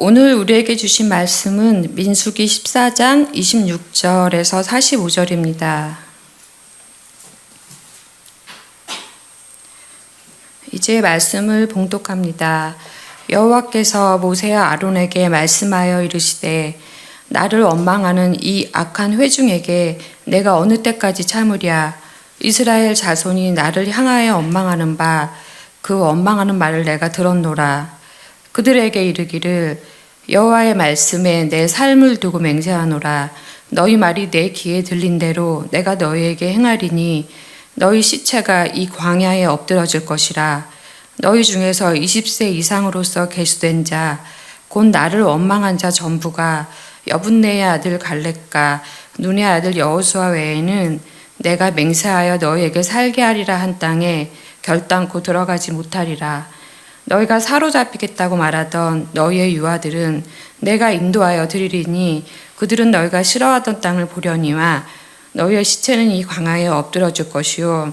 오늘 우리에게 주신 말씀은 민수기 14장 26절에서 45절입니다. 이제 말씀을 봉독합니다. 여호와께서 모세와 아론에게 말씀하여 이르시되 나를 원망하는 이 악한 회중에게 내가 어느 때까지 참으랴. 이스라엘 자손이 나를 향하여 원망하는 바 그 원망하는 말을 내가 들었노라. 그들에게 이르기를 여호와의 말씀에 내 삶을 두고 맹세하노라. 너희 말이 내 귀에 들린 대로 내가 너희에게 행하리니 너희 시체가 이 광야에 엎드러질 것이라. 너희 중에서 20세 이상으로서 계수된 자 곧 나를 원망한 자 전부가 여분네의 아들 갈렙과 눈의 아들 여호수아 외에는 내가 맹세하여 너희에게 살게 하리라 한 땅에 결단코 들어가지 못하리라. 너희가 사로잡히겠다고 말하던 너희의 유아들은 내가 인도하여 드리리니 그들은 너희가 싫어하던 땅을 보려니와 너희의 시체는 이 광야에 엎드러질 것이요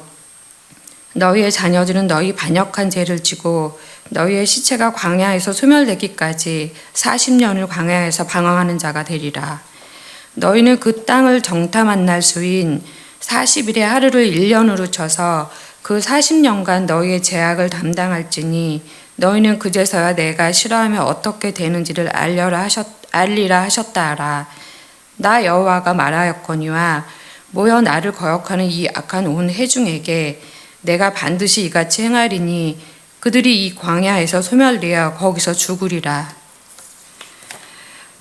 너희의 자녀들은 너희 반역한 죄를 지고 너희의 시체가 광야에서 소멸되기까지 40년을 광야에서 방황하는 자가 되리라. 너희는 그 땅을 정탐한 날 수인 40일의 하루를 1년으로 쳐서 그 40년간 너희의 죄악을 담당할지니 너희는 그제서야 내가 싫어하면 어떻게 되는지를 알리라 하셨다 하라. 나 여호와가 말하였거니와 모여 나를 거역하는 이 악한 온 회중에게 내가 반드시 이같이 행하리니 그들이 이 광야에서 소멸되어 거기서 죽으리라.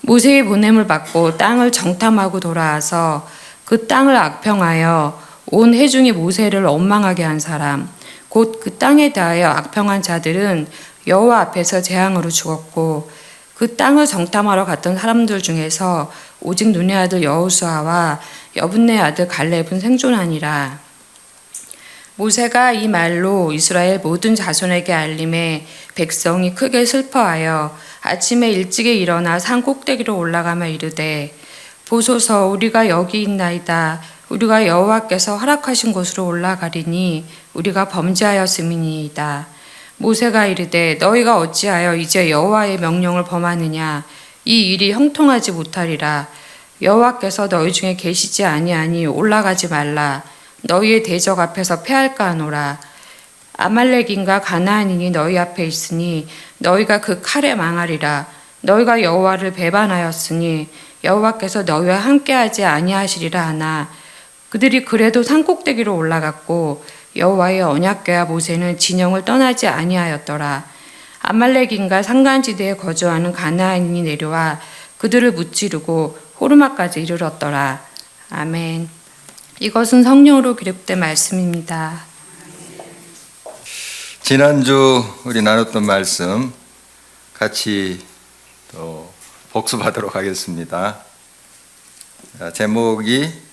모세의 보냄을 받고 땅을 정탐하고 돌아와서 그 땅을 악평하여 온 회중이 모세를 원망하게 한 사람 곧 그 땅에 대하여 악평한 자들은 여호와 앞에서 재앙으로 죽었고 그 땅을 정탐하러 갔던 사람들 중에서 오직 눈의 아들 여호수아와 여분네 아들 갈렙은 생존하니라. 모세가 이 말로 이스라엘 모든 자손에게 알림해 백성이 크게 슬퍼하여 아침에 일찍이 일어나 산 꼭대기로 올라가며 이르되 보소서 우리가 여기 있나이다. 우리가 여호와께서 허락하신 곳으로 올라가리니 우리가 범죄하였음이니이다. 모세가 이르되 너희가 어찌하여 이제 여호와의 명령을 범하느냐. 이 일이 형통하지 못하리라. 여호와께서 너희 중에 계시지 아니하니 올라가지 말라. 너희의 대적 앞에서 패할까 하노라. 아말렉인과 가나안인이 너희 앞에 있으니 너희가 그 칼에 망하리라. 너희가 여호와를 배반하였으니 여호와께서 너희와 함께하지 아니하시리라 하나 그들이 그래도 산꼭대기로 올라갔고 여호와의 언약궤와 모세는 진영을 떠나지 아니하였더라. 아말렉인과 산간지대에 거주하는 가나안인이 내려와 그들을 무찌르고 호르마까지 이르렀더라. 아멘. 이것은 성령으로 기록된 말씀입니다. 지난주 우리 나눴던 말씀 같이 또 복습하도록 하겠습니다. 제목이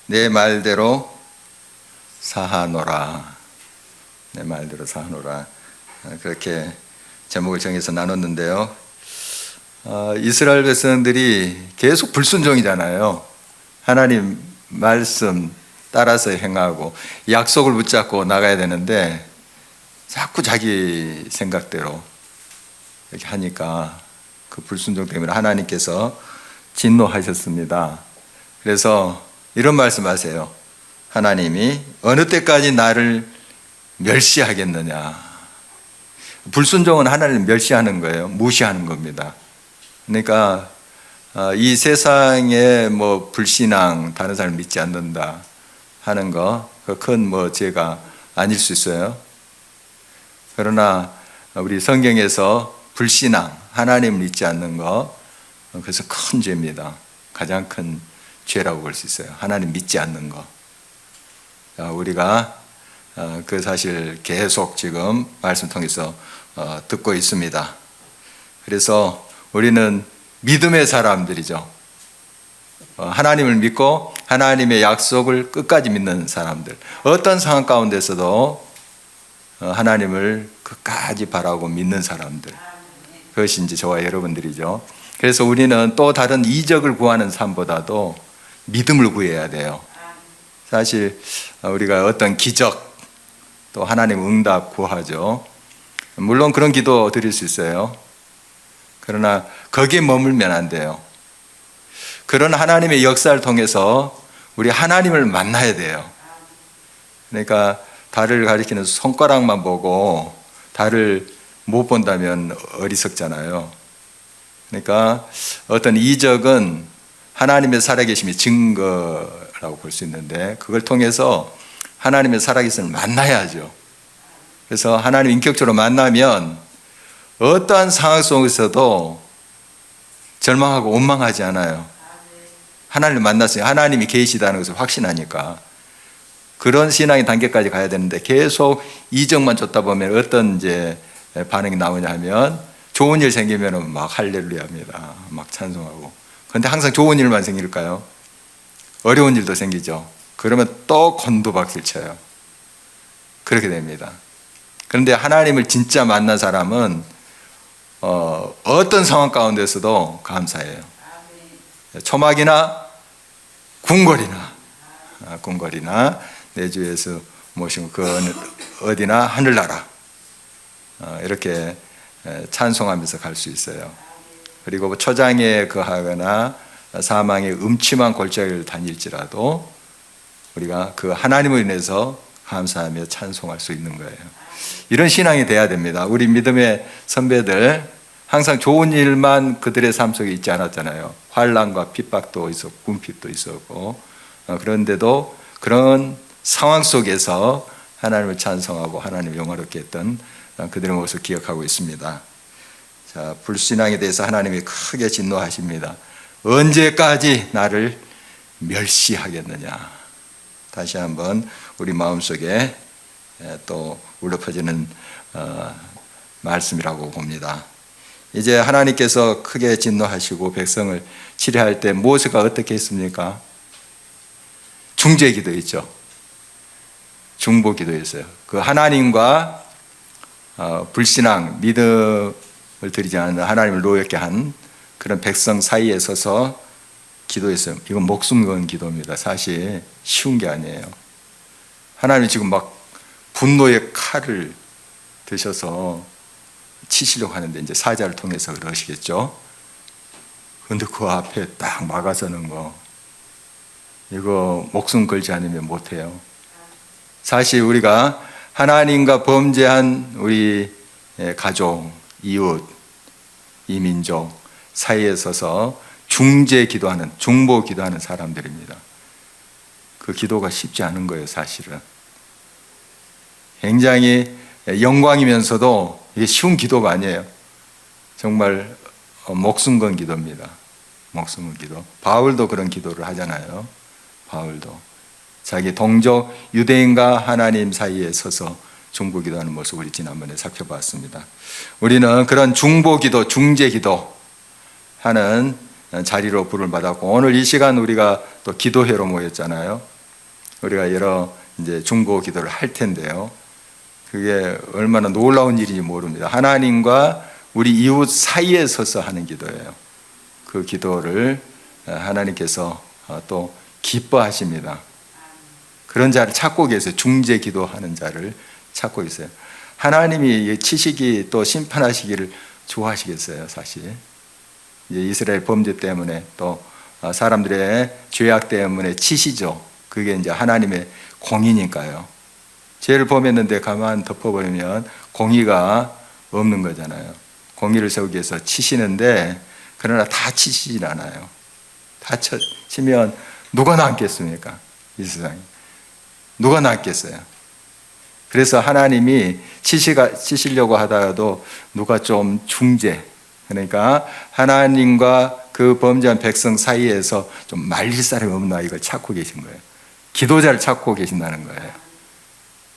내 말대로 사하노라. 내 말대로 사하노라. 그렇게 제목을 정해서 나눴는데요. 이스라엘 백성들이 계속 불순종이잖아요. 하나님 말씀 따라서 행하고 약속을 붙잡고 나가야 되는데 자꾸 자기 생각대로 이렇게 하니까 그 불순종 때문에 하나님께서 진노하셨습니다. 그래서 이런 말씀하세요. 하나님이 어느 때까지 나를 멸시하겠느냐. 불순종은 하나님을 멸시하는 거예요. 무시하는 겁니다. 그러니까 이 세상에 뭐 불신앙, 다른 사람을 믿지 않는다 하는 거, 그 큰 뭐 죄가 아닐 수 있어요. 그러나 우리 성경에서 불신앙, 하나님을 믿지 않는 거, 그래서 큰 죄입니다. 가장 큰 죄라고 볼 수 있어요. 하나님 믿지 않는 거. 우리가 그 사실 계속 지금 말씀 통해서 듣고 있습니다. 그래서 우리는 믿음의 사람들이죠. 하나님을 믿고 하나님의 약속을 끝까지 믿는 사람들. 어떤 상황 가운데서도 하나님을 끝까지 바라고 믿는 사람들. 그것이 이제 저와 여러분들이죠. 그래서 우리는 또 다른 이적을 구하는 삶보다도 믿음을 구해야 돼요. 사실 우리가 어떤 기적 또 하나님 응답 구하죠. 물론 그런 기도 드릴 수 있어요. 그러나 거기에 머물면 안 돼요. 그런 하나님의 역사를 통해서 우리 하나님을 만나야 돼요. 그러니까 달을 가리키는 손가락만 보고 달을 못 본다면 어리석잖아요. 그러니까 어떤 이적은 하나님의 살아계심의 증거라고 볼 수 있는데 그걸 통해서 하나님의 살아계심을 만나야죠. 그래서 하나님 인격적으로 만나면 어떠한 상황 속에서도 절망하고 원망하지 않아요. 하나님을 만났어요. 하나님이 계시다는 것을 확신하니까. 그런 신앙의 단계까지 가야 되는데 계속 이적만 줬다 보면 어떤 이제 반응이 나오냐 하면 좋은 일 생기면 막 할렐루야 합니다. 막 찬송하고. 그런데 항상 좋은 일만 생길까요? 어려운 일도 생기죠. 그러면 또 곤두박질 쳐요. 그렇게 됩니다. 그런데 하나님을 진짜 만난 사람은 어떤 상황 가운데서도 감사해요. 초막이나 궁궐이나 내 주 예수 모시고 그 어디나 하늘나라 이렇게 찬송하면서 갈 수 있어요. 그리고 초장에 거하거나 사망의 음침한 골짜기를 다닐지라도 우리가 그 하나님을 인해서 감사하며 찬송할 수 있는 거예요. 이런 신앙이 돼야 됩니다. 우리 믿음의 선배들 항상 좋은 일만 그들의 삶 속에 있지 않았잖아요. 환난과 핍박도 있었고 궁핍도 있었고 그런데도 그런 상황 속에서 하나님을 찬송하고 하나님을 영화롭게 했던 그들의 모습을 기억하고 있습니다. 자, 불신앙에 대해서 하나님이 크게 진노하십니다. 언제까지 나를 멸시하겠느냐. 다시 한번 우리 마음속에 또 울려 퍼지는 말씀이라고 봅니다. 이제 하나님께서 크게 진노하시고 백성을 치료할 때 모세가 어떻게 했습니까? 중재 기도했죠. 중보 기도했어요. 그 하나님과 불신앙, 믿음을 드리지 않는 하나님을 노엽게 한 그런 백성 사이에 서서 기도했어요. 이건 목숨 건 기도입니다. 사실 쉬운 게 아니에요. 하나님이 지금 막 분노의 칼을 드셔서 치시려고 하는데 이제 사자를 통해서 그러시겠죠. 근데 그 앞에 딱 막아서는 거 이거 목숨 걸지 않으면 못해요. 사실 우리가 하나님과 범죄한 우리 가족, 이웃, 이 민족 사이에 서서 중재 기도하는, 중보 기도하는 사람들입니다. 그 기도가 쉽지 않은 거예요, 사실은. 굉장히 영광이면서도 이게 쉬운 기도가 아니에요. 정말 목숨 건 기도입니다. 목숨 건 기도. 바울도 그런 기도를 하잖아요. 바울도 자기 동족 유대인과 하나님 사이에 서서 중보 기도하는 모습을 우리 지난번에 살펴봤습니다. 우리는 그런 중보 기도, 중재 기도 하는 자리로 부름을 받았고 오늘 이 시간 우리가 또 기도회로 모였잖아요. 우리가 여러 이제 중보 기도를 할 텐데요. 그게 얼마나 놀라운 일인지 모릅니다. 하나님과 우리 이웃 사이에 서서 하는 기도예요. 그 기도를 하나님께서 또 기뻐하십니다. 그런 자를 찾고 계세요. 중재 기도하는 자를 찾고 있어요. 하나님이 치시기 또 심판하시기를 좋아하시겠어요, 사실. 이제 이스라엘 범죄 때문에 또 사람들의 죄악 때문에 치시죠. 그게 이제 하나님의 공의니까요. 죄를 범했는데 가만 덮어버리면 공의가 없는 거잖아요. 공의를 세우기 위해서 치시는데 그러나 다 치시진 않아요. 다 치면 누가 남겠습니까? 이 세상에. 누가 남겠어요? 그래서 하나님이 치시려고 하다가도 누가 좀 중재, 그러니까 하나님과 그 범죄한 백성 사이에서 좀 말릴 사람이 없나 이걸 찾고 계신 거예요. 기도자를 찾고 계신다는 거예요.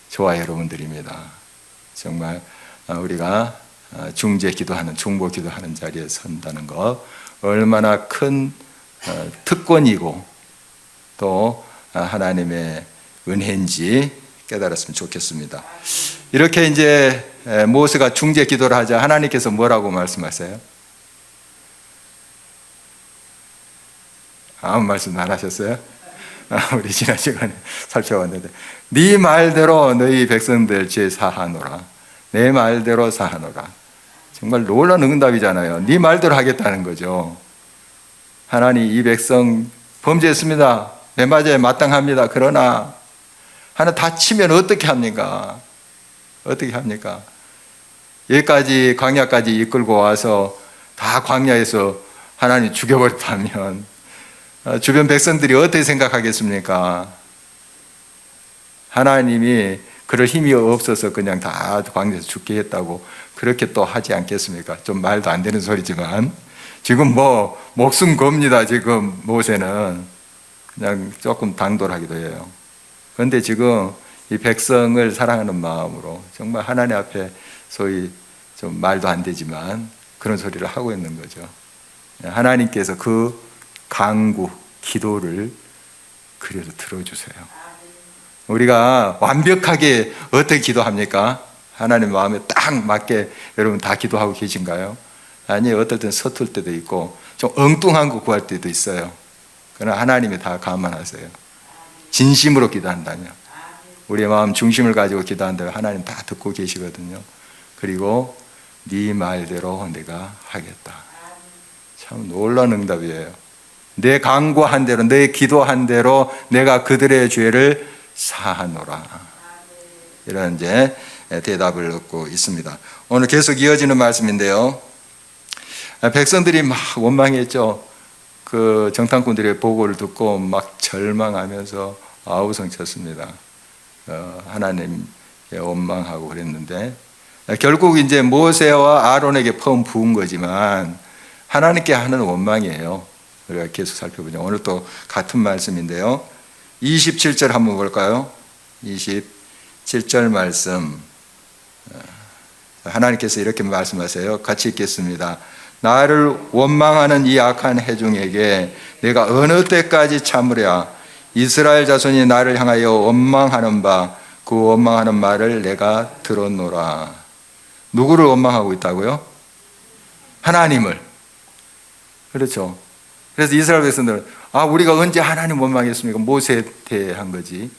저와 여러분들입니다. 정말 우리가 중재 기도하는, 중보 기도하는 자리에 선다는 것 얼마나 큰 특권이고 또 하나님의 은혜인지 깨달았으면 좋겠습니다. 이렇게 이제 모세가 중재 기도를 하자 하나님께서 뭐라고 말씀하세요? 아무 말씀 안 하셨어요? 우리 지난 시간에 살펴봤는데 네 말대로 너희 백성들 죄 사하노라. 내 말대로 사하노라. 정말 놀라운 응답이잖아요. 네 말대로 하겠다는 거죠. 하나님, 이 백성 범죄했습니다. 내 맞아에 마땅합니다. 그러나 하나 다치면 어떻게 합니까? 어떻게 합니까? 여기까지 광야까지 이끌고 와서 다 광야에서 하나님 죽여버렸다면 주변 백성들이 어떻게 생각하겠습니까? 하나님이 그럴 힘이 없어서 그냥 다 광야에서 죽게 했다고 그렇게 또 하지 않겠습니까? 좀 말도 안 되는 소리지만 지금 뭐 목숨 겁니다. 지금 모세는 그냥 조금 당돌하기도 해요. 그런데 지금 이 백성을 사랑하는 마음으로 정말 하나님 앞에 소위 좀 말도 안 되지만 그런 소리를 하고 있는 거죠. 하나님께서 그 간구, 기도를 그래도 들어주세요. 우리가 완벽하게 어떻게 기도합니까? 하나님 마음에 딱 맞게 여러분 다 기도하고 계신가요? 아니, 어떨 땐 서툴 때도 있고 좀 엉뚱한 거 구할 때도 있어요. 그러나 하나님이 다 감안하세요. 진심으로 기도한다면, 우리의 마음 중심을 가지고 기도한다면 하나님 다 듣고 계시거든요. 그리고 네 말대로 내가 하겠다. 참 놀라운 응답이에요. 내 간구한 대로, 내 기도한 대로 내가 그들의 죄를 사하노라. 이런 이제 대답을 얻고 있습니다. 오늘 계속 이어지는 말씀인데요. 백성들이 막 원망했죠. 그 정탐꾼들의 보고를 듣고 막 절망하면서 아우성쳤습니다. 하나님께 원망하고 그랬는데 결국 이제 모세와 아론에게 펌 부은 거지만 하나님께 하는 원망이에요. 우리가 계속 살펴보죠. 오늘 또 같은 말씀인데요. 27절 한번 볼까요? 27절 말씀. 하나님께서 이렇게 말씀하세요. 같이 읽겠습니다. 나를 원망하는 이 악한 회중에게 내가 어느 때까지 참으랴. 이스라엘 자손이 나를 향하여 원망하는 바 그 원망하는 말을 내가 들었노라. 누구를 원망하고 있다고요? 하나님을. 그렇죠. 그래서 이스라엘 백성들은 우리가 언제 하나님 원망했습니까? 모세에 대한 거지.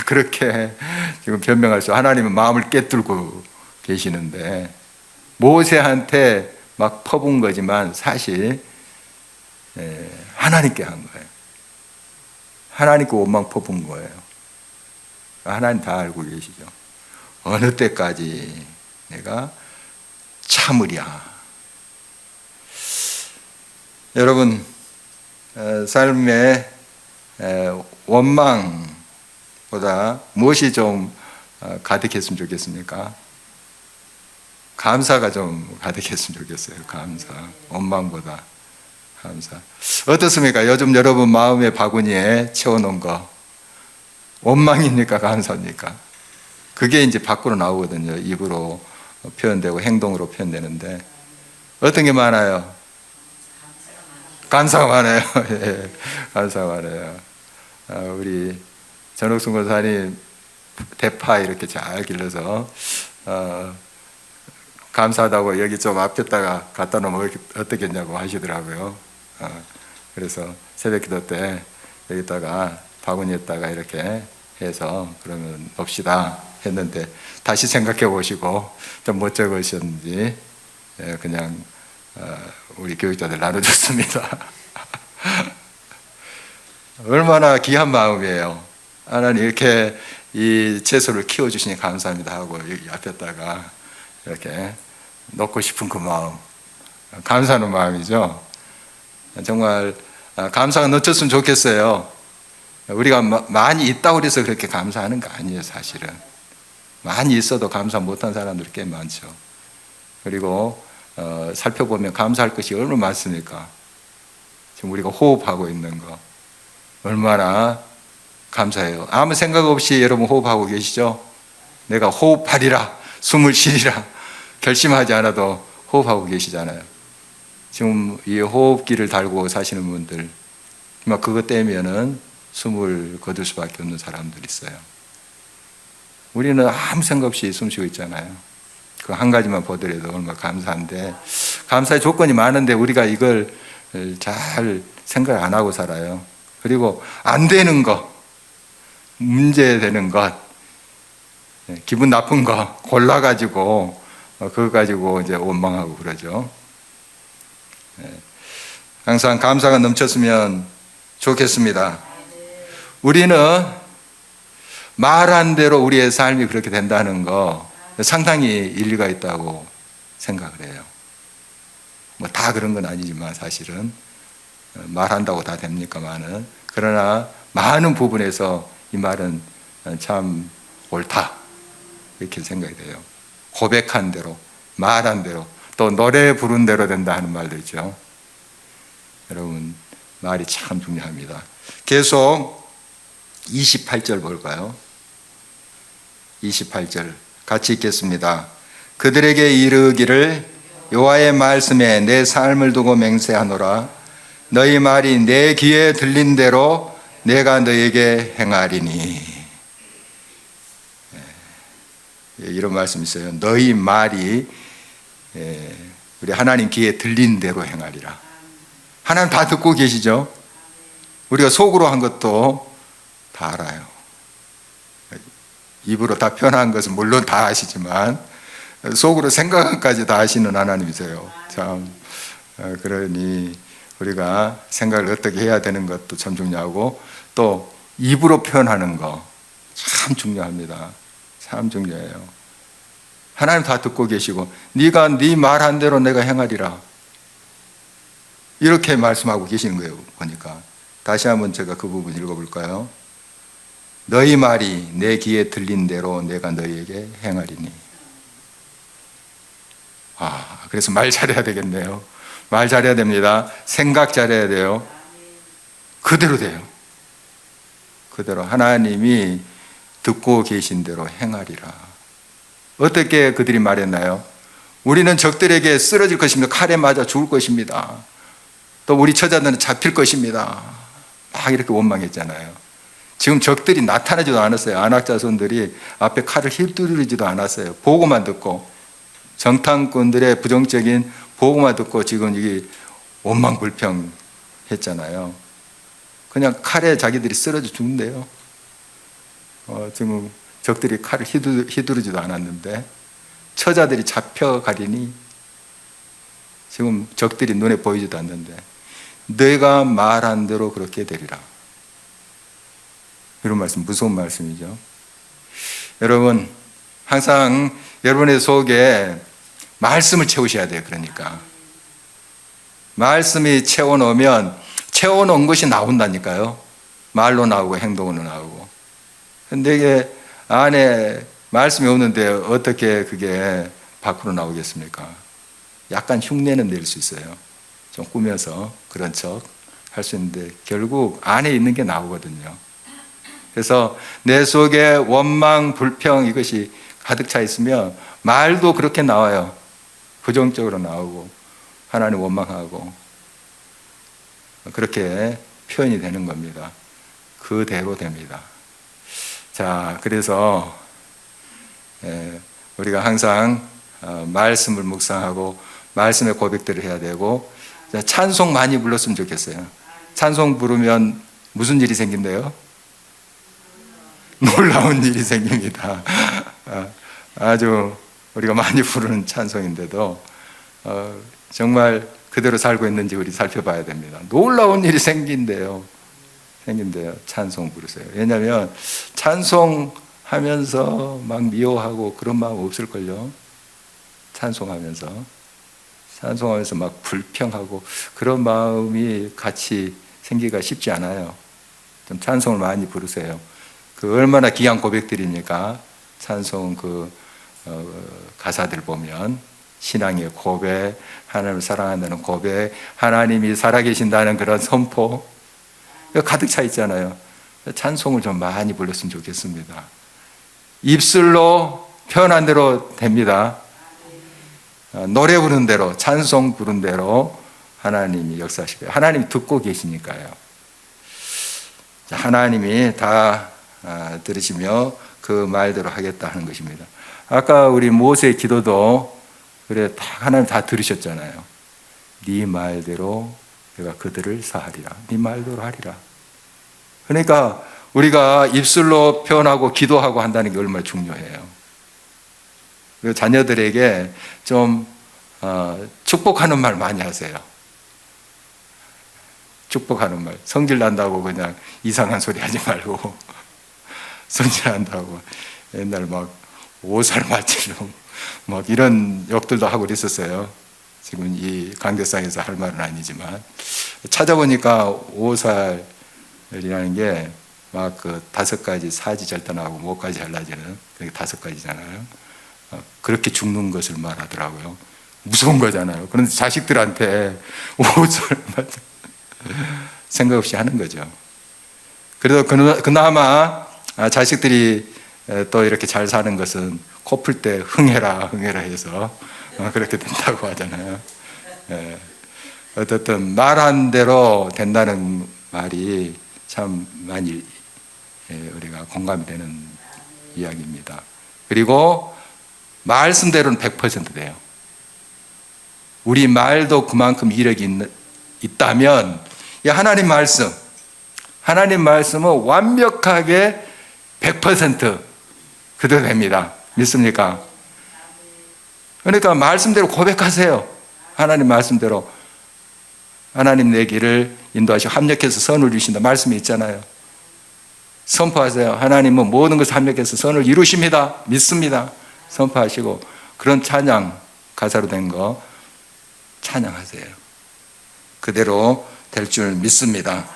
그렇게 지금 변명할 수, 하나님은 마음을 깨뚫고 계시는데 모세한테 막 퍼부은 거지만 사실 하나님께 한 거예요. 하나님께 원망 퍼부은 거예요. 하나님 다 알고 계시죠. 어느 때까지 내가 참으랴. 여러분, 삶의 원망보다 무엇이 좀 가득했으면 좋겠습니까? 감사가 좀 가득했으면 좋겠어요. 감사. 원망보다 감사. 어떻습니까? 요즘 여러분 마음의 바구니에 채워놓은 거 원망입니까? 감사입니까? 그게 이제 밖으로 나오거든요. 입으로 표현되고 행동으로 표현되는데 어떤 게 많아요? 감사가 많아요. 예, 감사가 많아요. 우리 전옥순 권사님 대파 이렇게 잘 길러서 감사하다고 여기 좀 앞에다가 갖다 놓으면 어떻겠냐고 하시더라고요. 그래서 새벽기도 때 여기다가 바구니에다가 이렇게 해서 그러면 봅시다 했는데 다시 생각해 보시고 좀 못 적으셨는지 그냥 우리 교육자들 나눠줬습니다. 얼마나 귀한 마음이에요. 하나님 이렇게 이 채소를 키워주시니 감사합니다 하고 여기 앞에다가 이렇게 넣고 싶은 그 마음, 감사하는 마음이죠. 정말 감사가 넘쳤으면 좋겠어요. 우리가 많이 있다고 해서 그렇게 감사하는 거 아니에요. 사실은 많이 있어도 감사 못한 사람들이 꽤 많죠. 그리고 살펴보면 감사할 것이 얼마나 많습니까? 지금 우리가 호흡하고 있는 거 얼마나 감사해요. 아무 생각 없이 여러분 호흡하고 계시죠? 내가 호흡하리라, 숨을 쉬리라 결심하지 않아도 호흡하고 계시잖아요. 지금 이 호흡기를 달고 사시는 분들 막 그것 때문에는 숨을 거둘 수밖에 없는 사람들이 있어요. 우리는 아무 생각 없이 숨 쉬고 있잖아요. 그 한 가지만 보더라도 얼마나 감사한데 감사의 조건이 많은데 우리가 이걸 잘 생각 안 하고 살아요. 그리고 안 되는 것, 문제되는 것, 기분 나쁜 거 골라가지고 그거 가지고 이제 원망하고 그러죠. 항상 감사가 넘쳤으면 좋겠습니다. 우리는 말한 대로 우리의 삶이 그렇게 된다는 거 상당히 일리가 있다고 생각을 해요. 뭐 다 그런 건 아니지만 사실은 말한다고 다 됩니까만은, 그러나 많은 부분에서 이 말은 참 옳다 이렇게 생각이 돼요. 고백한 대로, 말한 대로, 또 노래 부른 대로 된다 하는 말도 있죠. 여러분, 말이 참 중요합니다. 계속 28절 볼까요? 28절 같이 읽겠습니다. 그들에게 이르기를 여호와의 말씀에 내 삶을 두고 맹세하노라. 너희 말이 내 귀에 들린 대로 내가 너에게 행하리니. 이런 말씀이 있어요. 너희 말이 우리 하나님 귀에 들린 대로 행하리라. 하나님 다 듣고 계시죠? 우리가 속으로 한 것도 다 알아요. 입으로 다 표현한 것은 물론 다 아시지만 속으로 생각까지 다 아시는 하나님이세요. 참, 그러니 우리가 생각을 어떻게 해야 되는 것도 참 중요하고, 또 입으로 표현하는 거 참 중요합니다. 참 중요해요. 하나님 다 듣고 계시고 네가 네 말한 대로 내가 행하리라 이렇게 말씀하고 계시는 거예요. 보니까 다시 한번 제가 그 부분 읽어볼까요? 너희 말이 내 귀에 들린 대로 내가 너희에게 행하리니. 그래서 말 잘해야 되겠네요. 말 잘해야 됩니다. 생각 잘해야 돼요. 그대로 돼요. 그대로 하나님이 듣고 계신 대로 행하리라. 어떻게 그들이 말했나요? 우리는 적들에게 쓰러질 것입니다. 칼에 맞아 죽을 것입니다. 또 우리 처자들은 잡힐 것입니다. 막 이렇게 원망했잖아요. 지금 적들이 나타나지도 않았어요. 안악 자손들이 앞에 칼을 휘두르지도 않았어요. 보고만 듣고, 정탐꾼들의 부정적인 보고만 듣고 지금 이게 원망불평 했잖아요. 그냥 칼에 자기들이 쓰러져 죽는데요. 지금 적들이 칼을 휘두르지도 않았는데 처자들이 잡혀가리니 지금 적들이 눈에 보이지도 않는데 내가 말한 대로 그렇게 되리라. 이런 말씀, 무서운 말씀이죠. 여러분, 항상 여러분의 속에 말씀을 채우셔야 돼요. 그러니까 말씀이 채워놓으면 채워놓은 것이 나온다니까요. 말로 나오고 행동으로 나오고. 근데 이게 안에 말씀이 없는데 어떻게 그게 밖으로 나오겠습니까? 약간 흉내는 낼 수 있어요. 좀 꾸며서 그런 척 할 수 있는데 결국 안에 있는 게 나오거든요. 그래서 내 속에 원망, 불평 이것이 가득 차 있으면 말도 그렇게 나와요. 부정적으로 나오고 하나님 원망하고 그렇게 표현이 되는 겁니다. 그대로 됩니다. 자, 그래서 우리가 항상 말씀을 묵상하고 말씀의 고백들을 해야 되고, 찬송 많이 불렀으면 좋겠어요. 찬송 부르면 무슨 일이 생긴대요? 놀라운 일이 생깁니다. 아주 우리가 많이 부르는 찬송인데도 정말 그대로 살고 있는지 우리 살펴봐야 됩니다. 놀라운 일이 생긴대요. 찬송 부르세요. 왜냐하면 찬송하면서 막 미워하고 그런 마음 없을걸요. 찬송하면서 막 불평하고 그런 마음이 같이 생기기가 쉽지 않아요. 좀 찬송을 많이 부르세요. 그 얼마나 귀한 고백들입니까? 찬송 가사들 보면 신앙의 고백, 하나님을 사랑한다는 고백, 하나님이 살아계신다는 그런 선포 가득 차 있잖아요. 찬송을 좀 많이 불렀으면 좋겠습니다. 입술로 표현한 대로 됩니다. 노래 부른 대로, 찬송 부른 대로 하나님이 역사하시고요. 하나님이 듣고 계시니까요. 하나님이 다 들으시며 그 말대로 하겠다 하는 것입니다. 아까 우리 모세의 기도도 그래, 하나님 다 들으셨잖아요. 네 말대로 내가 그들을 사하리라. 네 말대로 하리라. 그러니까 우리가 입술로 표현하고 기도하고 한다는 게 얼마나 중요해요. 그리고 자녀들에게 좀 축복하는 말 많이 하세요. 축복하는 말. 성질 난다고 그냥 이상한 소리 하지 말고 성질 난다고 옛날 막 오살 맞추고 막 이런 욕들도 하고 그랬었어요. 지금 이 강대상에서 할 말은 아니지만 찾아보니까 오살이라는 게 막 그 5가지 사지절단하고 목까지 잘라지는 그게 5가지잖아요. 그렇게 죽는 것을 말하더라고요. 무서운 거잖아요. 그런데 자식들한테 오살 생각 없이 하는 거죠. 그래도 그나마 자식들이 또 이렇게 잘 사는 것은 코 풀 때 흥해라 해서 그렇게 된다고 하잖아요. 어쨌든 말한 대로 된다는 말이 참 많이 우리가 공감이 되는 이야기입니다. 그리고 말씀대로는 100% 돼요. 우리 말도 그만큼 이력이 있다면 이 하나님 말씀은 완벽하게 100% 그대로 됩니다. 믿습니까? 그러니까 말씀대로 고백하세요. 하나님 말씀대로. 하나님 내 길을 인도하시고 합력해서 선을 이루신다 말씀이 있잖아요. 선포하세요. 하나님은 모든 것을 합력해서 선을 이루십니다. 믿습니다. 선포하시고 그런 찬양 가사로 된 거 찬양하세요. 그대로 될 줄 믿습니다.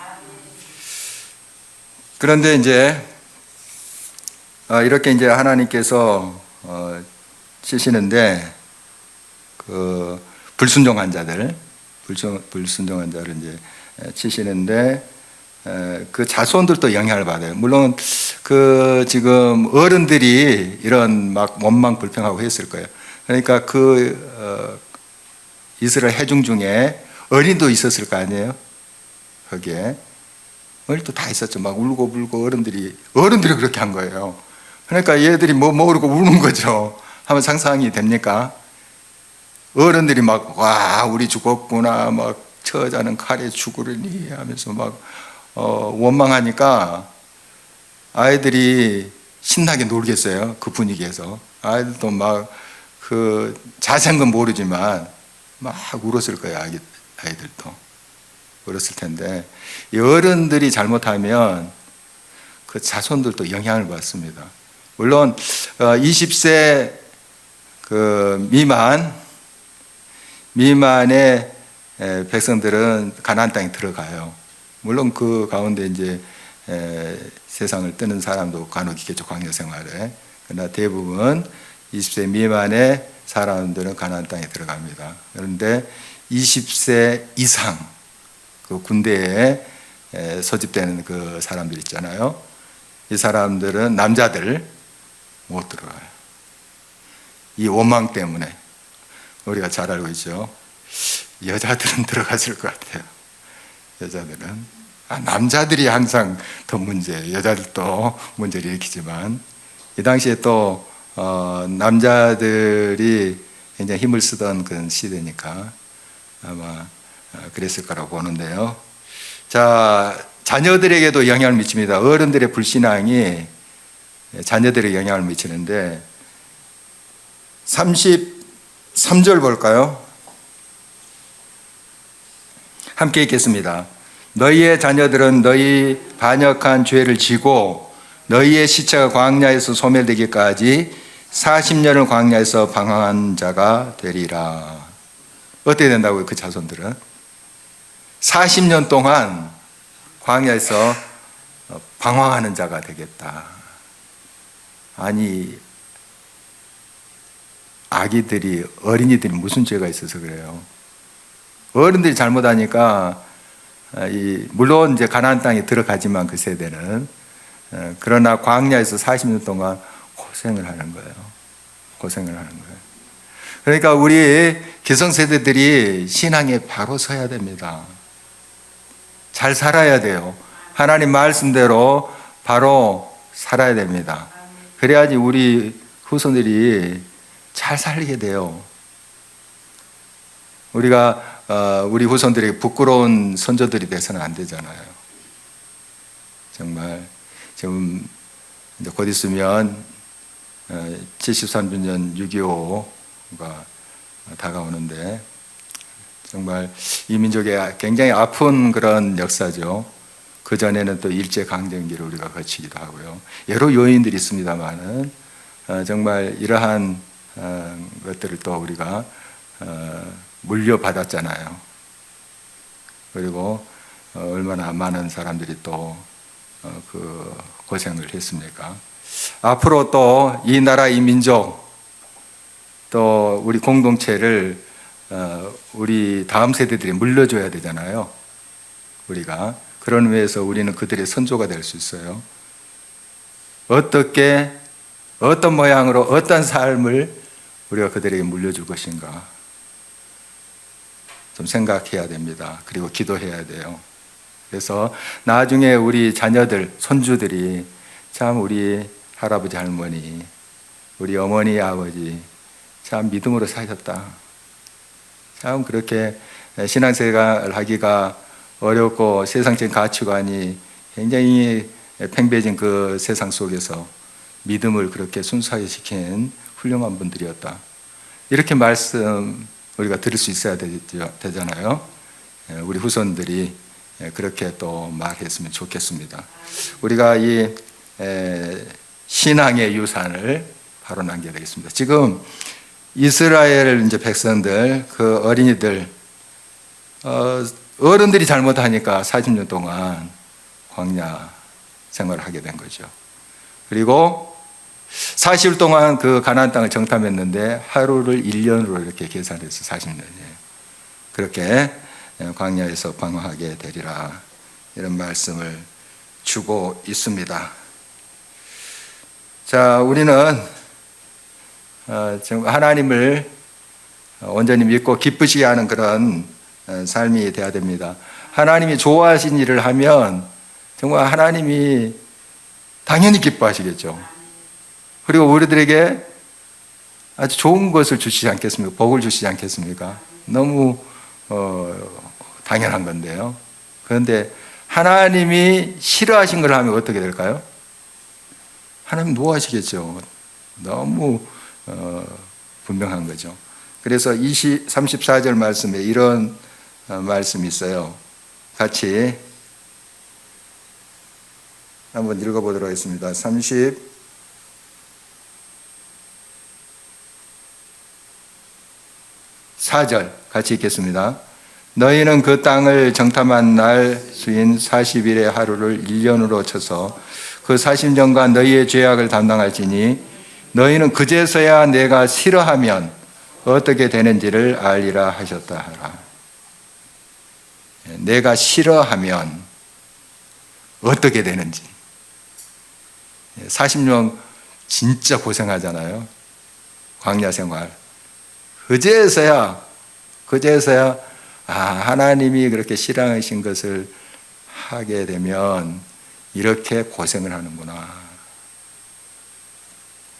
그런데 이제 이렇게 이제 하나님께서 치시는데 그 불순종한 자들 이제 치시는데 그 자손들도 영향을 받아요. 물론 그 지금 어른들이 이런 막 원망 불평하고 했을 거예요. 그러니까 그 이스라엘 회중 중에 어린도 있었을 거 아니에요. 거기에 어린도 다 있었죠. 막 울고 불고 어른들이 그렇게 한 거예요. 그러니까 얘들이 뭐 모르고 우는 거죠. 한번 상상이 됩니까? 어른들이 막 와 우리 죽었구나 막 처자는 칼에 죽으려니 하면서 막 원망하니까 아이들이 신나게 놀겠어요. 그 분위기에서 아이들도 막 그 자세한 건 모르지만 막 울었을 거예요. 아이들도 울었을 텐데 이 어른들이 잘못하면 그 자손들도 영향을 받습니다. 물론 20세 그 미만의 백성들은 가나안 땅에 들어가요. 물론 그 가운데 이제 세상을 뜨는 사람도 간혹 있겠죠, 광야 생활에. 그러나 대부분 20세 미만의 사람들은 가나안 땅에 들어갑니다. 그런데 20세 이상 그 군대에 소집되는 그 사람들 있잖아요. 이 사람들은 남자들 못 들어가요. 이 원망 때문에 우리가 잘 알고 있죠. 여자들은 들어갔을 것 같아요. 여자들은 남자들이 항상 더 문제예요. 여자들도 문제를 일으키지만 이 당시에 또 남자들이 굉장히 힘을 쓰던 그런 시대니까 아마 그랬을 거라고 보는데요. 자, 자녀들에게도 영향을 미칩니다. 어른들의 불신앙이 자녀들에게 영향을 미치는데 33절 볼까요? 함께 읽겠습니다. 너희의 자녀들은 너희 반역한 죄를 지고 너희의 시체가 광야에서 소멸되기까지 40년을 광야에서 방황한 자가 되리라. 어떻게 된다고요? 그 자손들은 40년 동안 광야에서 방황하는 자가 되겠다. 아니 어린이들이 무슨 죄가 있어서 그래요? 어른들이 잘못하니까 물론 이제 가나안 땅에 들어가지만 그 세대는 그러나 광야에서 40년 동안 고생을 하는 거예요. 그러니까 우리 기성세대들이 신앙에 바로 서야 됩니다. 잘 살아야 돼요. 하나님 말씀대로 바로 살아야 됩니다. 그래야지 우리 후손들이 잘 살게 돼요. 우리가 우리 후손들에게 부끄러운 선조들이 돼서는 안 되잖아요. 정말 지금 이제 곧 있으면 73주년 6.25가 다가오는데 정말 이 민족의 굉장히 아픈 그런 역사죠. 그 전에는 또 일제강점기를 우리가 거치기도 하고요. 여러 요인들이 있습니다만은 정말 이러한 것들을 또 우리가 물려받았잖아요. 그리고 얼마나 많은 사람들이 또 그 고생을 했습니까? 앞으로 또 이 나라, 이 민족, 또 우리 공동체를 우리 다음 세대들이 물려줘야 되잖아요. 우리가 그런 의미에서 우리는 그들의 선조가 될 수 있어요. 어떻게, 어떤 모양으로, 어떤 삶을 우리가 그들에게 물려줄 것인가 좀 생각해야 됩니다. 그리고 기도해야 돼요. 그래서 나중에 우리 자녀들, 손주들이 참 우리 할아버지, 할머니, 우리 어머니, 아버지 참 믿음으로 사셨다. 참 그렇게 신앙생활을 하기가 어렵고 세상적인 가치관이 굉장히 팽배해진 그 세상 속에서 믿음을 그렇게 순수하게 지킨 훌륭한 분들이었다. 이렇게 말씀 우리가 들을 수 있어야 되잖아요. 우리 후손들이 그렇게 또 말했으면 좋겠습니다. 우리가 이 신앙의 유산을 바로 남겨야 되겠습니다. 지금 이스라엘 이제 백성들, 그 어린이들, 어른들이 잘못하니까 40년 동안 광야 생활을 하게 된 거죠. 그리고 40일 동안 그 가나안 땅을 정탐했는데 하루를 1년으로 이렇게 계산해서 40년이에요. 그렇게 광야에서 방황하게 되리라 이런 말씀을 주고 있습니다. 자, 우리는 하나님을 온전히 믿고 기쁘시게 하는 그런 삶이 되어야 됩니다. 하나님이 좋아하신 일을 하면 정말 하나님이 당연히 기뻐하시겠죠. 그리고 우리들에게 아주 좋은 것을 주시지 않겠습니까? 복을 주시지 않겠습니까? 너무 당연한 건데요. 그런데 하나님이 싫어하신 걸 하면 어떻게 될까요? 하나님 노하시겠죠. 너무 분명한 거죠. 그래서 34절 말씀에 이런 말씀이 있어요. 같이 한번 읽어보도록 하겠습니다. 34절 같이 읽겠습니다. 너희는 그 땅을 정탐한 날 수인 40일의 하루를 1년으로 쳐서 그 40년간 너희의 죄악을 담당할지니 너희는 그제서야 내가 싫어하면 어떻게 되는지를 알리라 하셨다 하라. 내가 싫어하면 어떻게 되는지. 40년 진짜 고생하잖아요. 광야 생활. 그제서야 하나님이 그렇게 싫어하신 것을 하게 되면 이렇게 고생을 하는구나.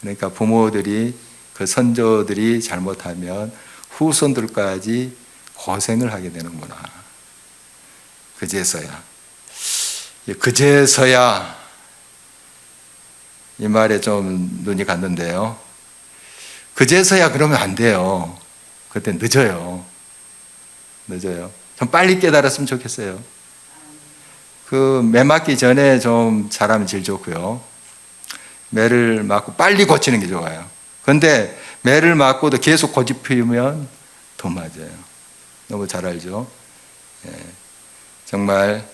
그러니까 부모들이 그 선조들이 잘못하면 후손들까지 고생을 하게 되는구나. 그제서야 이 말에 좀 눈이 갔는데요. 그제서야 그러면 안 돼요. 그때 늦어요. 좀 빨리 깨달았으면 좋겠어요. 매 맞기 전에 좀 잘하면 제일 좋고요. 매를 맞고 빨리 고치는 게 좋아요. 그런데 매를 맞고도 계속 고집 피우면 더 맞아요. 너무 잘 알죠? 정말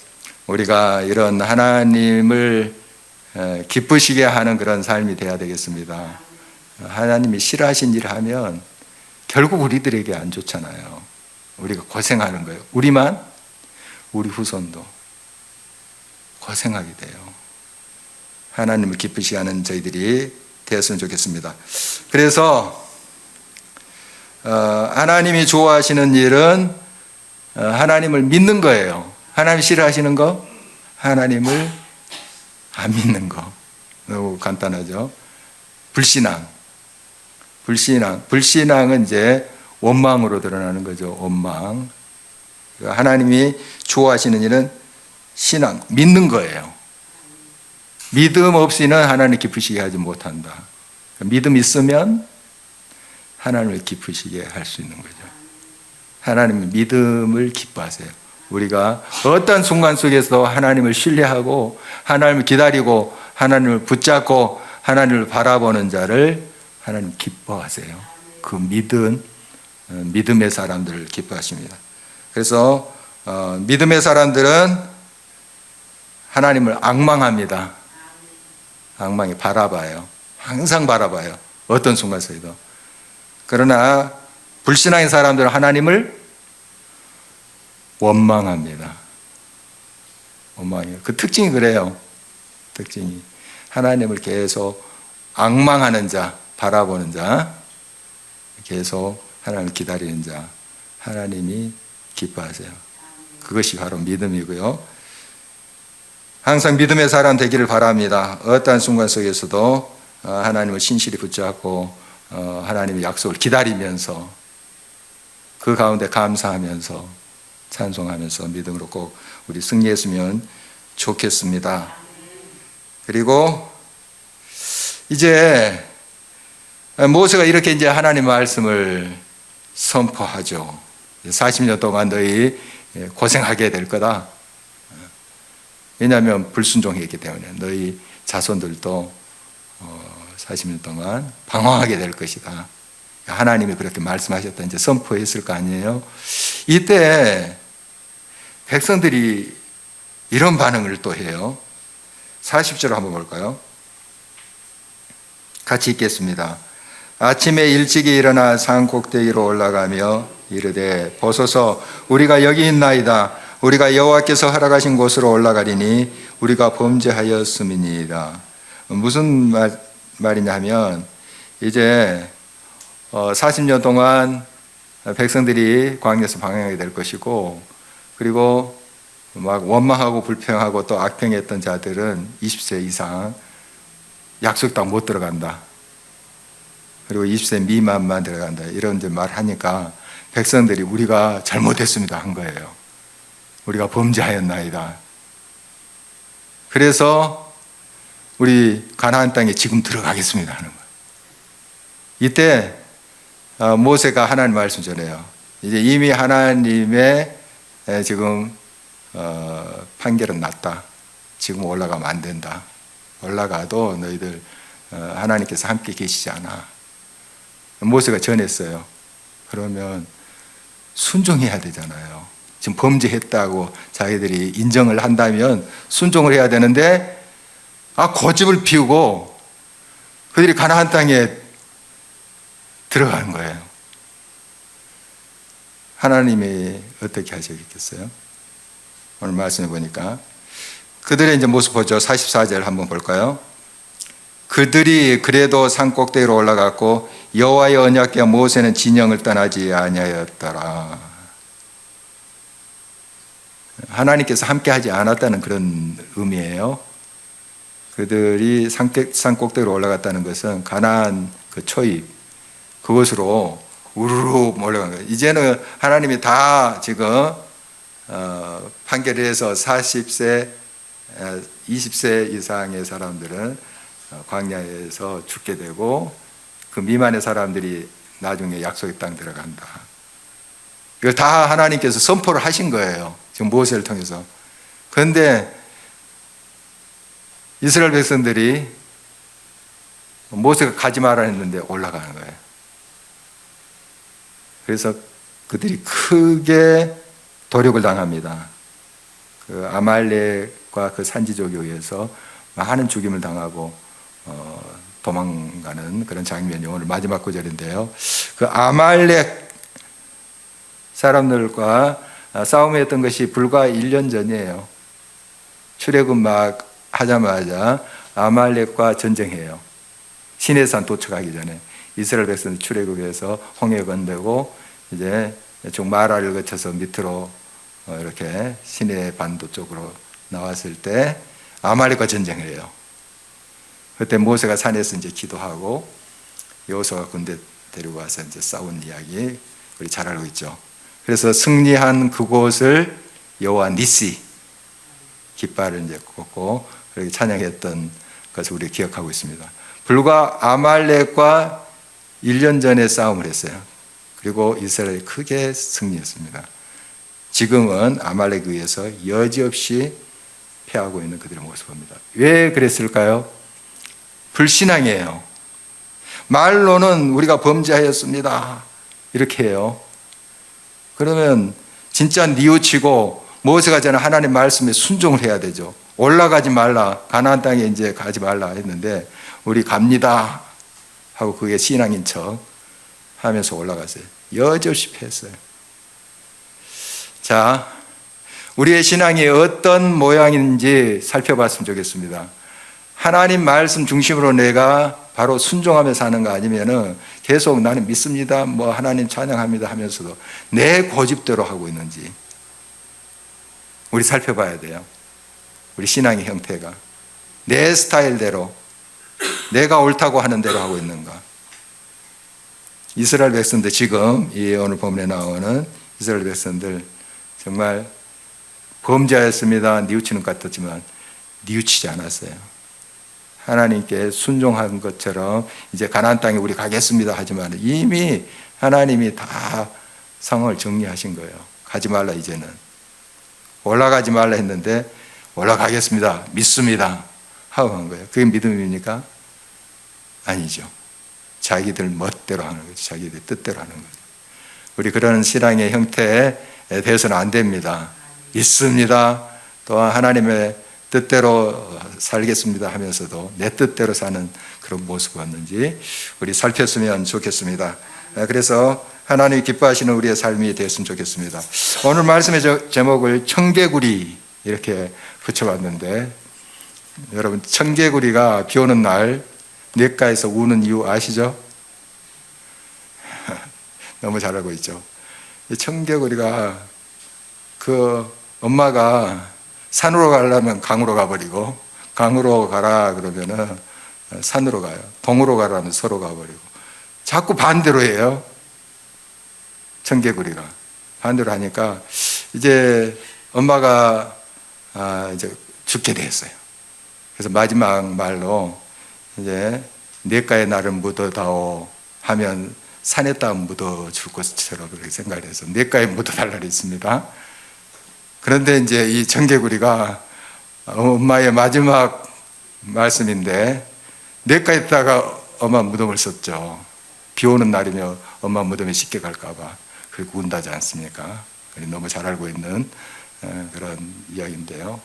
우리가 이런 하나님을 기쁘시게 하는 그런 삶이 되어야 되겠습니다. 하나님이 싫어하신 일을 하면 결국 우리들에게 안 좋잖아요. 우리가 고생하는 거예요. 우리만, 우리 후손도 고생하게 돼요. 하나님을 기쁘시게 하는 저희들이 되었으면 좋겠습니다. 그래서 하나님이 좋아하시는 일은 하나님을 믿는 거예요. 하나님 싫어하시는 거? 하나님을 안 믿는 거. 너무 간단하죠. 불신앙은 이제 원망으로 드러나는 거죠. 원망. 하나님이 좋아하시는 일은 신앙, 믿는 거예요. 믿음 없이는 하나님 기쁘시게 하지 못한다. 믿음 있으면 하나님을 기쁘시게 할 수 있는 거죠. 하나님은 믿음을 기뻐하세요. 우리가 어떤 순간 속에서 하나님을 신뢰하고 하나님을 기다리고 하나님을 붙잡고 하나님을 바라보는 자를 하나님 기뻐하세요. 그 믿음의 사람들을 기뻐하십니다. 그래서 믿음의 사람들은 하나님을 앙망합니다. 앙망이 바라봐요. 항상 바라봐요. 어떤 순간 속에도. 그러나 불신앙인 사람들은 하나님을 원망합니다. 원망해요. 그 특징이 그래요. 특징이 하나님을 계속 앙망하는 자, 바라보는 자, 계속 하나님을 기다리는 자, 하나님이 기뻐하세요. 그것이 바로 믿음이고요. 항상 믿음의 사람 되기를 바랍니다. 어떠한 순간 속에서도 하나님을 신실히 붙잡고 하나님의 약속을 기다리면서 그 가운데 감사하면서 찬송하면서 믿음으로 꼭 우리 승리했으면 좋겠습니다. 그리고 이제 모세가 이렇게 이제 하나님 말씀을 선포하죠. 40년 동안 너희 고생하게 될 거다. 왜냐하면 불순종했기 때문에 너희 자손들도 40년 동안 방황하게 될 것이다. 하나님이 그렇게 말씀하셨다. 이제 선포했을 거 아니에요. 이때 백성들이 이런 반응을 또 해요. 40절 한번 볼까요? 같이 읽겠습니다. 아침에 일찍이 일어나 산 꼭대기로 올라가며 이르되 보소서 우리가 여기 있나이다. 우리가 여호와께서 허락하신 곳으로 올라가리니 우리가 범죄하였음이니이다. 무슨 말이냐 하면 이제 40년 동안 백성들이 광야에서 방황하게 될 것이고, 그리고 막 원망하고 불평하고 또 악평했던 자들은 20세 이상 약속 땅 못 들어간다. 그리고 20세 미만만 들어간다. 이런 이제 말하니까 백성들이 우리가 잘못했습니다 한 거예요. 우리가 범죄하였나이다. 그래서 우리 가나안 땅에 지금 들어가겠습니다 하는 거예요. 이때 모세가 하나님 말씀 전해요. 이제 이미 하나님의 지금 판결은 났다. 지금 올라가면 안 된다. 올라가도 너희들 하나님께서 함께 계시지 않아. 모세가 전했어요. 그러면 순종해야 되잖아요. 지금 범죄했다고 자기들이 인정을 한다면 순종을 해야 되는데 고집을 피우고 그들이 가나안 땅에 들어가는 거예요. 하나님이 어떻게 하시겠어요? 오늘 말씀해 보니까 그들의 이제 모습 보죠. 44절 한번 볼까요? 그들이 그래도 산 꼭대기로 올라갔고 여호와의 언약궤와 모세는 진영을 떠나지 아니하였더라. 하나님께서 함께하지 않았다는 그런 의미예요. 그들이 산 꼭대기로 올라갔다는 것은 가나안 그 초입 그것으로 우르르 몰려간 거예요. 이제는 하나님이 다 지금 판결을 해서 40세, 20세 이상의 사람들은 광야에서 죽게 되고 그 미만의 사람들이 나중에 약속의 땅 들어간다. 이걸 다 하나님께서 선포를 하신 거예요. 지금 모세를 통해서. 그런데 이스라엘 백성들이 모세가 가지 말라 했는데 올라가는 거예요. 그래서 그들이 크게 도륙을 당합니다. 그 아말렉과 그 산지족에 의해서 많은 죽임을 당하고 도망가는 그런 장면이 오늘 마지막 구절인데요. 그 아말렉 사람들과 싸움했던 것이 불과 1년 전이에요. 출애굽 막 하자마자 아말렉과 전쟁해요. 시내산 도착하기 전에 이스라엘 백성들 출애굽해서 홍해 건너고 이제 쭉 마라를 거쳐서 밑으로 이렇게 시내 반도 쪽으로 나왔을 때 아말렉과 전쟁을 해요. 그때 모세가 산에서 이제 기도하고 여호수아가 군대 데리고 와서 이제 싸운 이야기 우리 잘 알고 있죠. 그래서 승리한 그곳을 여호와 니시 깃발을 이제 꽂고 그렇게 찬양했던 것을 우리 기억하고 있습니다. 불과 아말렉과 1년 전에 싸움을 했어요. 그리고 이스라엘이 크게 승리했습니다. 지금은 아말렉에 의해서 여지없이 패하고 있는 그들의 모습을 봅니다. 왜 그랬을까요? 불신앙이에요. 말로는 우리가 범죄하였습니다 이렇게 해요. 그러면 진짜 뉘우치고 모세가 전에 하나님 말씀에 순종을 해야 되죠. 올라가지 말라, 가나안 땅에 이제 가지 말라 했는데 우리 갑니다 하고 그게 신앙인 척 하면서 올라갔어요. 여지없이 패했어요. 자, 우리의 신앙이 어떤 모양인지 살펴봤으면 좋겠습니다. 하나님 말씀 중심으로 내가 바로 순종하며 사는가, 아니면은 계속 나는 믿습니다, 뭐 하나님 찬양합니다 하면서도 내 고집대로 하고 있는지 우리 살펴봐야 돼요. 우리 신앙의 형태가 내 스타일대로, 내가 옳다고 하는 대로 하고 있는가. 이스라엘 백성들, 지금 이 오늘 본문에 나오는 이스라엘 백성들 정말 범죄하였습니다 뉘우치는 것 같았지만 뉘우치지 않았어요. 하나님께 순종한 것처럼 이제 가나안 땅에 우리 가겠습니다 하지만 이미 하나님이 다 상황을 정리하신 거예요. 가지 말라, 이제는 올라가지 말라 했는데 올라가겠습니다, 믿습니다 하고 한 거예요. 그게 믿음입니까? 아니죠. 자기들 멋대로 하는 거죠. 자기들 뜻대로 하는 거죠. 우리 그런 신앙의 형태에 대해서는 안 됩니다. 믿습니다, 또한 하나님의 뜻대로 살겠습니다 하면서도 내 뜻대로 사는 그런 모습이었는지 우리 살폈으면 좋겠습니다. 그래서 하나님이 기뻐하시는 우리의 삶이 됐으면 좋겠습니다. 오늘 말씀의 제목을 청개구리 이렇게 붙여봤는데, 여러분 청개구리가 비 오는 날 냇가에서 우는 이유 아시죠? 너무 잘 알고 있죠. 이 청개구리가 그 엄마가 산으로 가려면 강으로 가버리고, 강으로 가라 그러면은 산으로 가요. 동으로 가라면 서로 가버리고, 자꾸 반대로 해요. 청개구리가 반대로 하니까 이제 엄마가 이제 죽게 됐어요. 그래서 마지막 말로 이제 냇가에 나를 묻어다오 하면 산에다 묻어줄 것처럼 그렇게 생각을 해서 냇가에 묻어달라 그랬습니다. 그런데 이제 이 청개구리가 엄마의 마지막 말씀인데 냇가에다가 엄마 무덤을 썼죠. 비 오는 날이면 엄마 무덤에 쉽게 갈까봐 그렇게 운다지 않습니까? 너무 잘 알고 있는 그런 이야기인데요.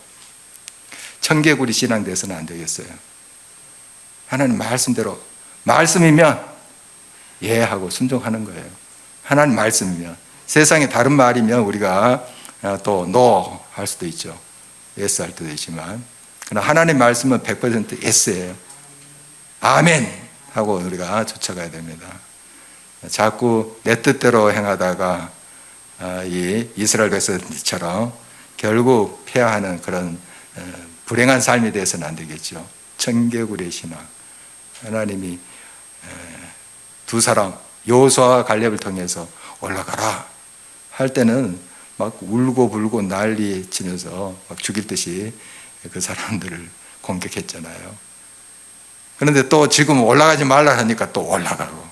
청개구리 신앙 돼서는 안 되겠어요. 하나님 말씀대로, 말씀이면 예 하고 순종하는 거예요. 하나님 말씀이면. 세상에 다른 말이면 우리가 또 no 할 수도 있죠. yes 할 때도 있지만, 그러나 하나님 말씀은 100% yes예요. 아멘 하고 우리가 쫓아가야 됩니다. 자꾸 내 뜻대로 행하다가 이 이스라엘 백성들처럼 결국 패하는 그런 불행한 삶이 되어서는 안 되겠죠. 청개구리의 신앙. 하나님이 두 사람 여호수아와 갈렙을 통해서 올라가라 할 때는 막 울고 불고 난리 치면서 막 죽일 듯이 그 사람들을 공격했잖아요. 그런데 또 지금 올라가지 말라 하니까 또 올라가고,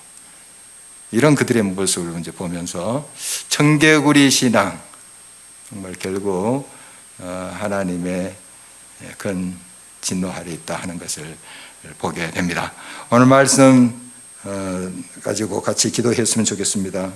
이런 그들의 모습을 이제 보면서 청개구리 신앙, 정말 결국 하나님의 큰 진노 아래 있다 하는 것을 보게 됩니다. 오늘 말씀 가지고 같이 기도했으면 좋겠습니다.